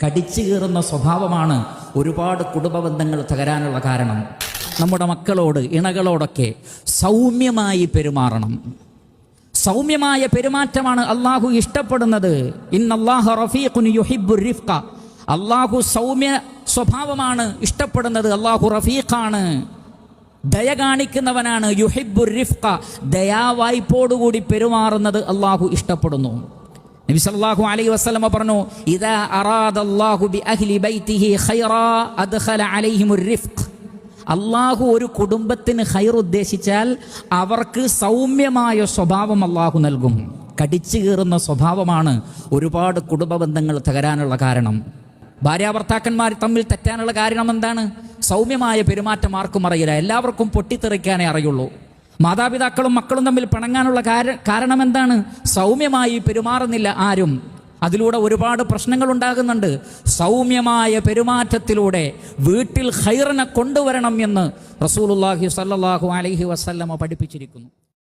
കടിച്ചു കീറുന്ന സ്വഭാവമാണ് ഒരുപാട് കുടുംബബന്ധങ്ങൾ തകരാനുള്ള കാരണം. നമ്മുടെ മക്കളോട്, ഇണകളോടൊക്കെ സൗമ്യമായി പെരുമാറണം. സൗമ്യമായ പെരുമാറ്റമാണ് അള്ളാഹു ഇഷ്ടപ്പെടുന്നത്. ഇന്നല്ലാഹ റഫീഖുൻ യുഹിബ്ബുർ റിഫ്ഖ. അള്ളാഹു സൗമ്യ സ്വഭാവമാണ് ഇഷ്ടപ്പെടുന്നത്. അള്ളാഹു റഫീഖാണ്, ദയ കാണിക്കുന്നവനാണ്. യുഹിബ്ബുർ റിഫ്ഖ, ദയാവായ്പോടുകൂടി പെരുമാറുന്നത് അള്ളാഹു ഇഷ്ടപ്പെടുന്നു. നബി സല്ലല്ലാഹു അലൈഹി വസല്ലമ പറഞ്ഞു, ഇദാ അറാദല്ലാഹു ബി അഹ്ലി ബൈതിഹി ഖൈറാ അദ്ഖല അലൈഹിമുർ റിഫ്ഖ്. അള്ളാഹു ഒരു കുടുംബത്തിന് ഖൈർ ഉദ്ദേശിച്ചാൽ അവർക്ക് സൗമ്യമായ സ്വഭാവം അള്ളാഹു നൽകും. കടിച്ചു കീറുന്ന സ്വഭാവമാണ് ഒരുപാട് കുടുംബബന്ധങ്ങൾ തകരാനുള്ള കാരണം. ഭാര്യാഭർത്താക്കന്മാർ തമ്മിൽ തെറ്റാനുള്ള കാരണം എന്താണ്? സൗമ്യമായ പെരുമാറ്റം ആർക്കും അറിയില്ല, എല്ലാവർക്കും പൊട്ടിത്തെറിക്കാനേ അറിയുള്ളൂ. മാതാപിതാക്കളും മക്കളും തമ്മിൽ പിണങ്ങാനുള്ള കാരണം എന്താണ്? സൗമ്യമായി പെരുമാറുന്നില്ല ആരും. അതിലൂടെ ഒരുപാട് പ്രശ്നങ്ങൾ ഉണ്ടാകുന്നുണ്ട്. സൗമ്യമായ പെരുമാറ്റത്തിലൂടെ വീട്ടിൽ ഖൈറിനെ കൊണ്ടുവരണം എന്ന് റസൂലുള്ളാഹി സ്വല്ലല്ലാഹു അലൈഹി വസല്ലമ പഠിപ്പിച്ചിരിക്കുന്നു.